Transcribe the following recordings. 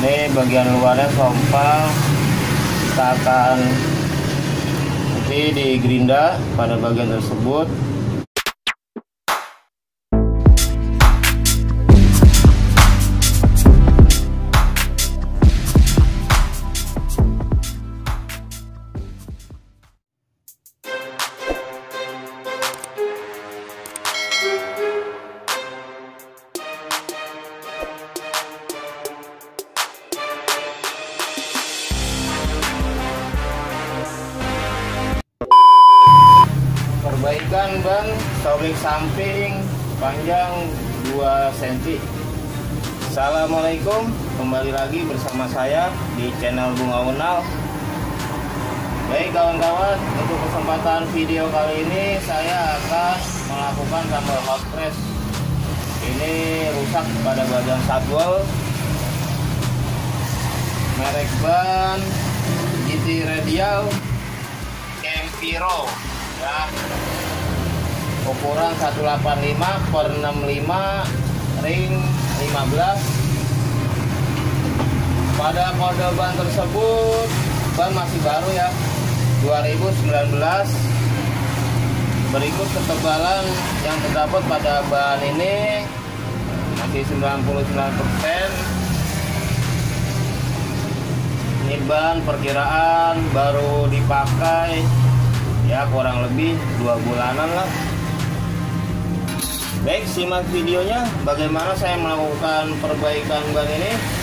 Ini bagian luarnya sompang, kita akan nanti di gerinda pada bagian tersebut. Perbaikan ban sobek samping panjang 2 cm. Assalamualaikum, kembali lagi bersama saya di channel Bung Aunal. Baik kawan-kawan, untuk kesempatan video kali ini saya akan melakukan tambal hot press. Ini rusak pada bagian sabwel, merek ban GT RADIAL Champiro ya, ukuran 185/65 ring 15. Pada kode ban tersebut ban masih baru ya, 2019. Berikut ketebalan yang terdapat pada ban ini masih 99%. Ini ban perkiraan baru dipakai ya kurang lebih 2 bulanan lah. Baik, simak videonya bagaimana saya melakukan perbaikan ban ini.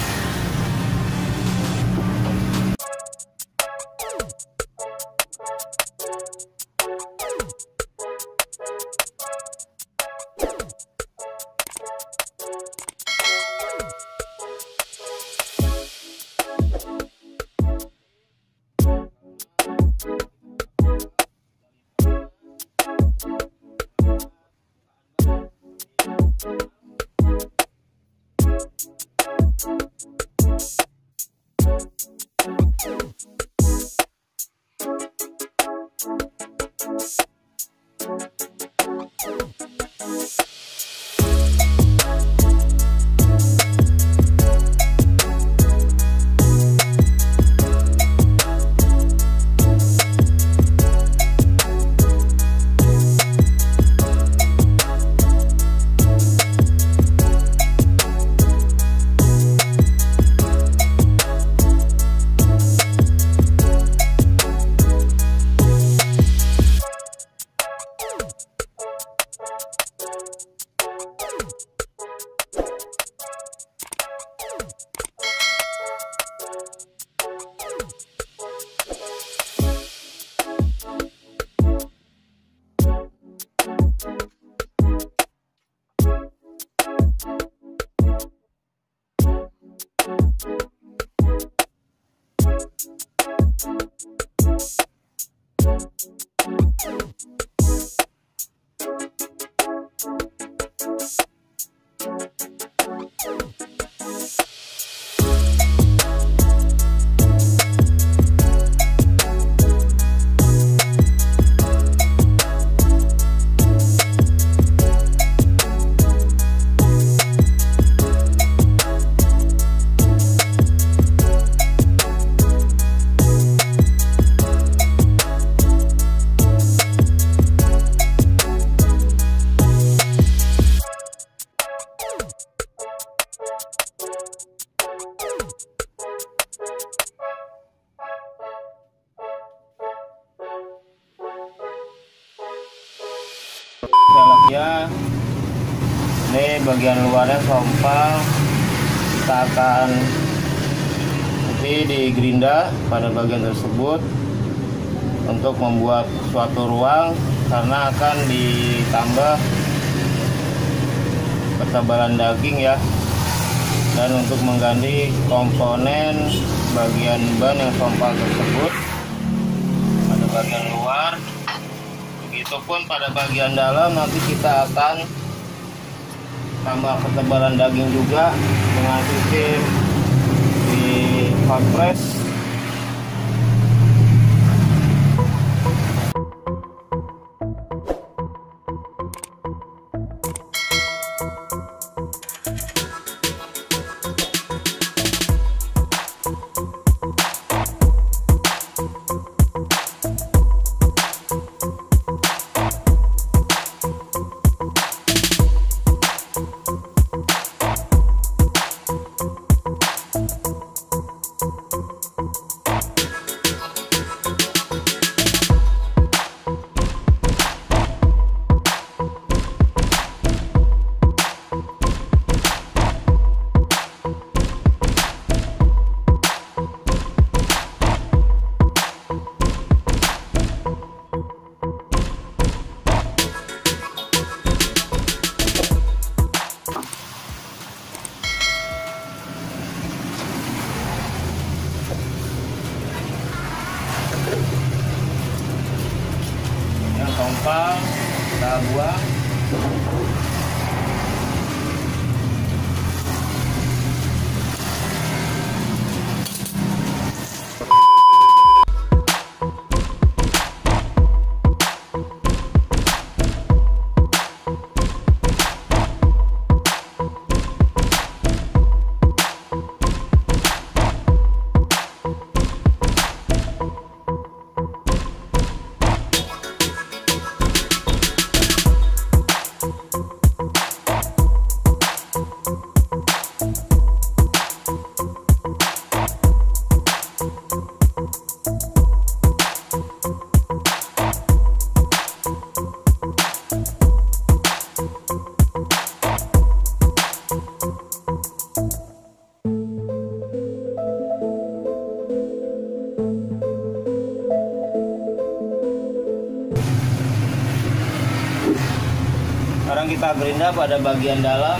Ya, ini bagian luarnya sompang, kita akan nanti di gerinda pada bagian tersebut untuk membuat suatu ruang karena akan ditambah ketebalan daging ya, dan untuk mengganti komponen bagian ban yang sompang tersebut pada bagian luar. Begitupun pada bagian dalam nanti kita akan tambah ketebalan daging juga dengan sistem di hot press. tambal kita buang. Sekarang kita gerinda pada bagian dalam.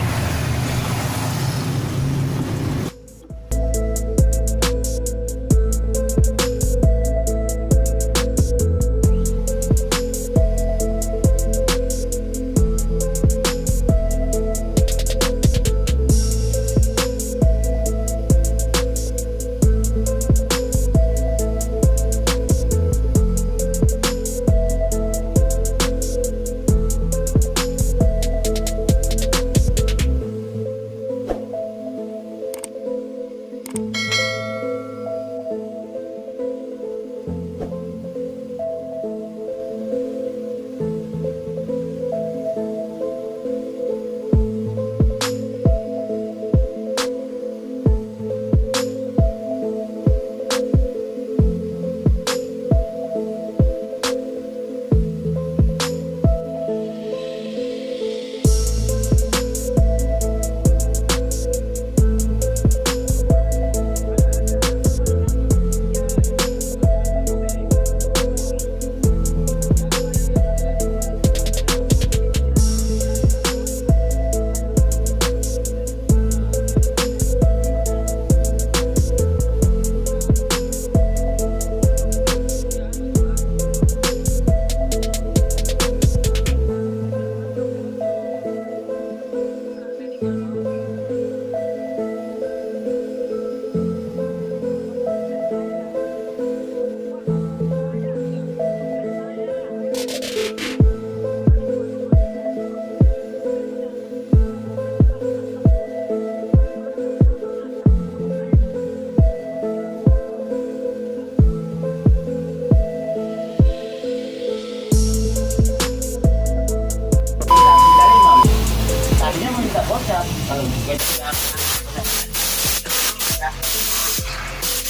Kalau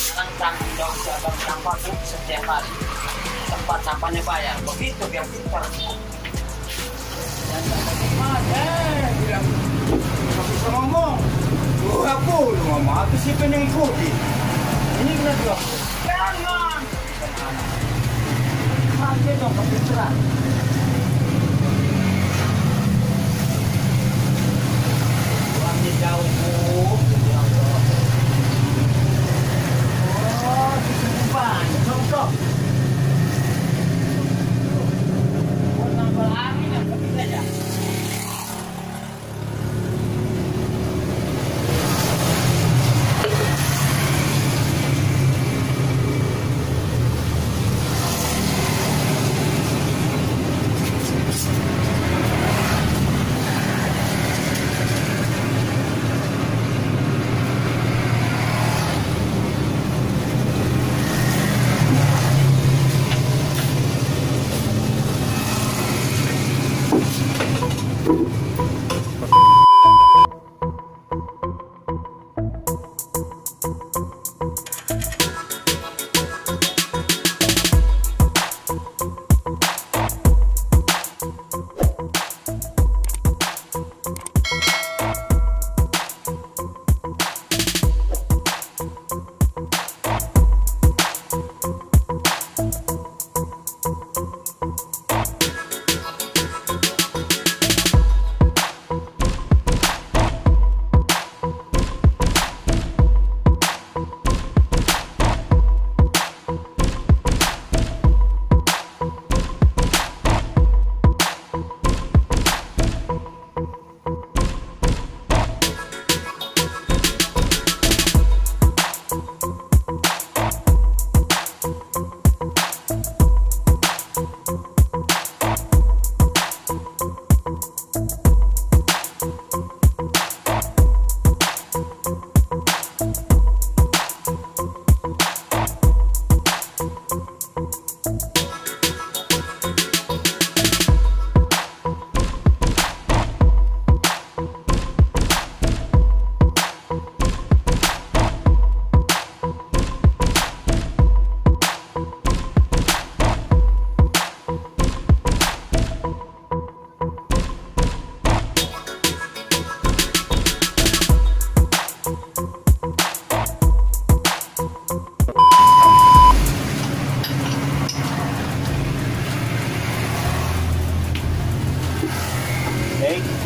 bukan tanggung jawab siapa sampah itu setiap hari tempat sampahnya bayar, begitu biar pintar. Dan ada bilang nggak bisa ngomong, aku ngomong, aku sih pengen ikuti. Ini kita juga jangan mati dong kepintaran. Jauh oh disimpan contoh nambah angin yang kecil aja.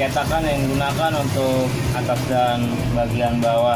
cetakan yang digunakan untuk atas dan bagian bawah,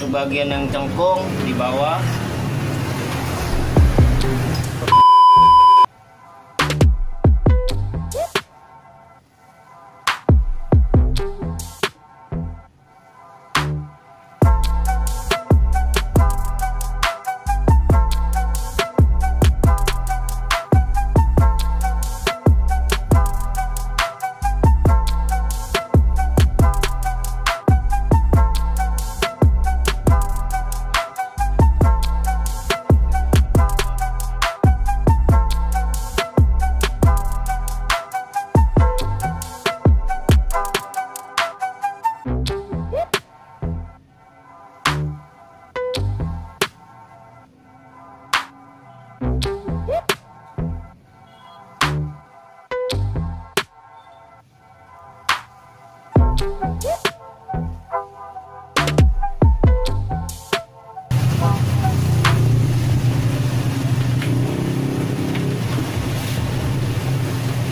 Untuk bagian yang cengkung di bawah.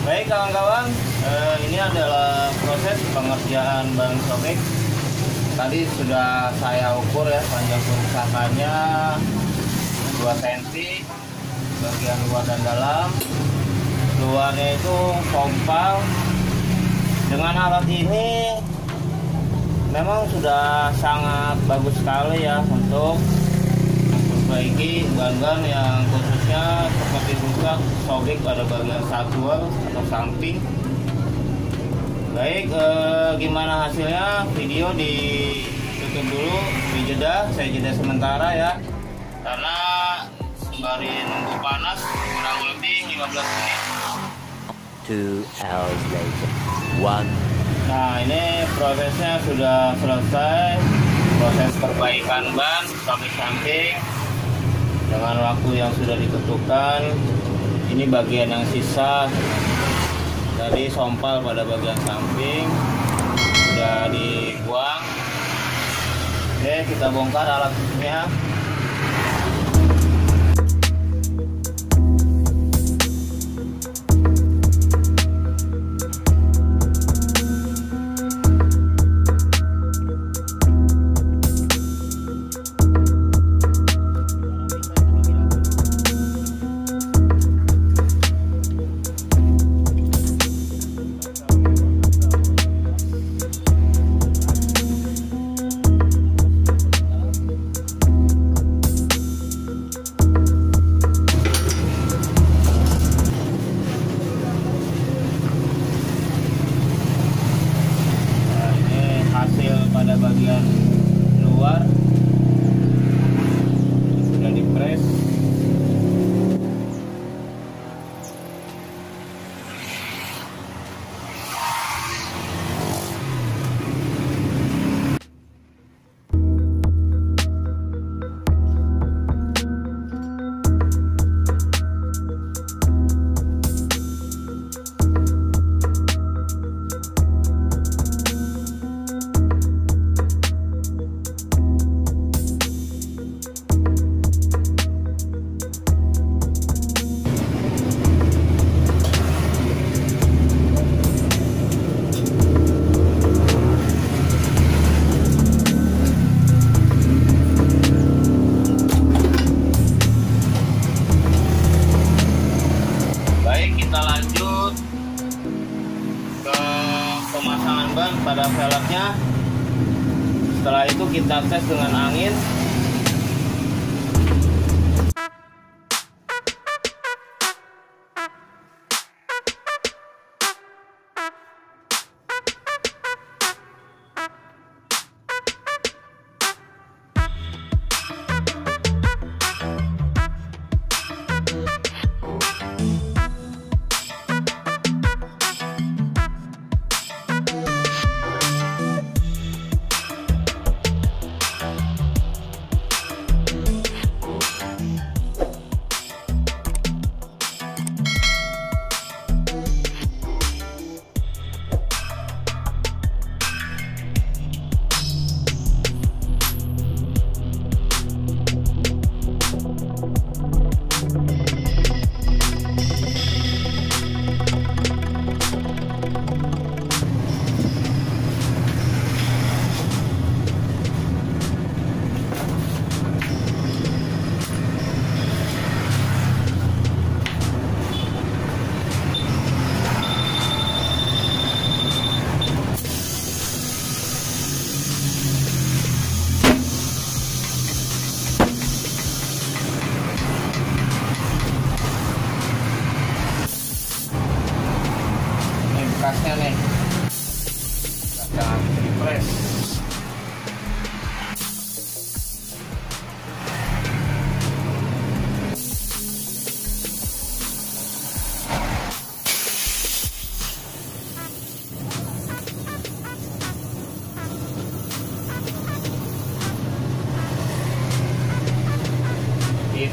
Baik kawan-kawan, ini adalah proses pengerjaan ban sobek. Tadi sudah saya ukur ya, panjang kerusakannya 2 cm, bagian luar dan dalam. Luarnya itu kompal. Dengan alat ini memang sudah sangat bagus sekali ya untuk memperbaiki ban-ban yang khususnya seperti rusak, sobek pada bagian satual atau samping. Baik, gimana hasilnya? Video ditutup dulu, saya jeda sementara ya, karena sembari nunggu panas kurang lebih 15 menit. 2 hours later. Nah, ini prosesnya sudah selesai, proses perbaikan ban Sobek Samping dengan waktu yang sudah ditentukan. Ini bagian yang sisa dari sompal pada bagian samping sudah dibuang. Oke, kita bongkar alatnya. Pada bagian luar sudah dipres. ban pada velgnya. Setelah itu kita tes dengan angin.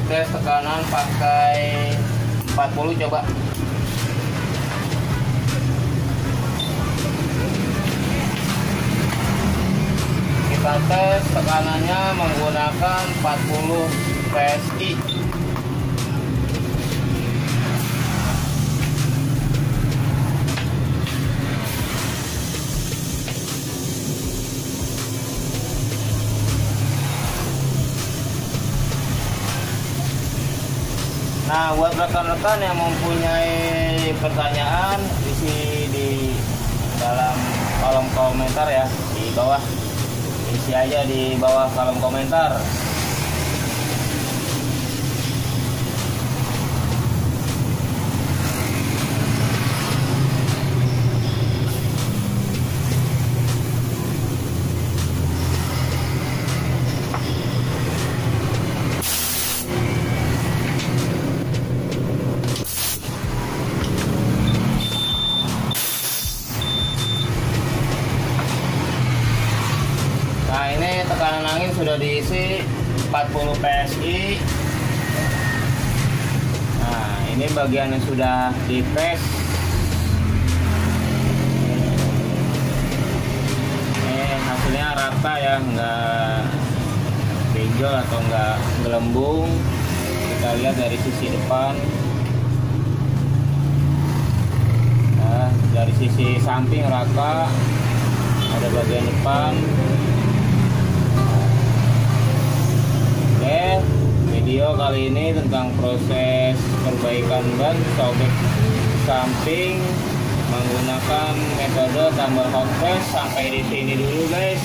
tes tekanan pakai 40 coba. Kita tes tekanannya menggunakan 40 PSI. Nah, buat rekan-rekan yang mempunyai pertanyaan, isi di dalam kolom komentar ya, di bawah. Isi aja di bawah kolom komentar. Nah, ini tekanan angin sudah diisi 40 PSI. Nah, ini bagian yang sudah dites. Ini hasilnya rata ya, nggak benjol atau nggak gelembung. Kita lihat dari sisi depan. Nah, dari sisi samping rata. Ada bagian depan. Video kali ini tentang proses perbaikan ban sobek samping menggunakan metode tambal hot press. Sampai di sini dulu guys.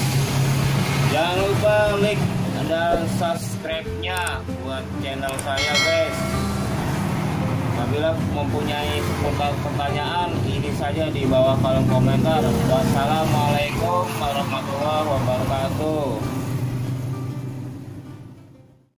Jangan lupa like dan subscribe-nya buat channel saya guys. Apabila mempunyai seputar pertanyaan, ini saja di bawah kolom komentar. Wassalamualaikum warahmatullahi wabarakatuh.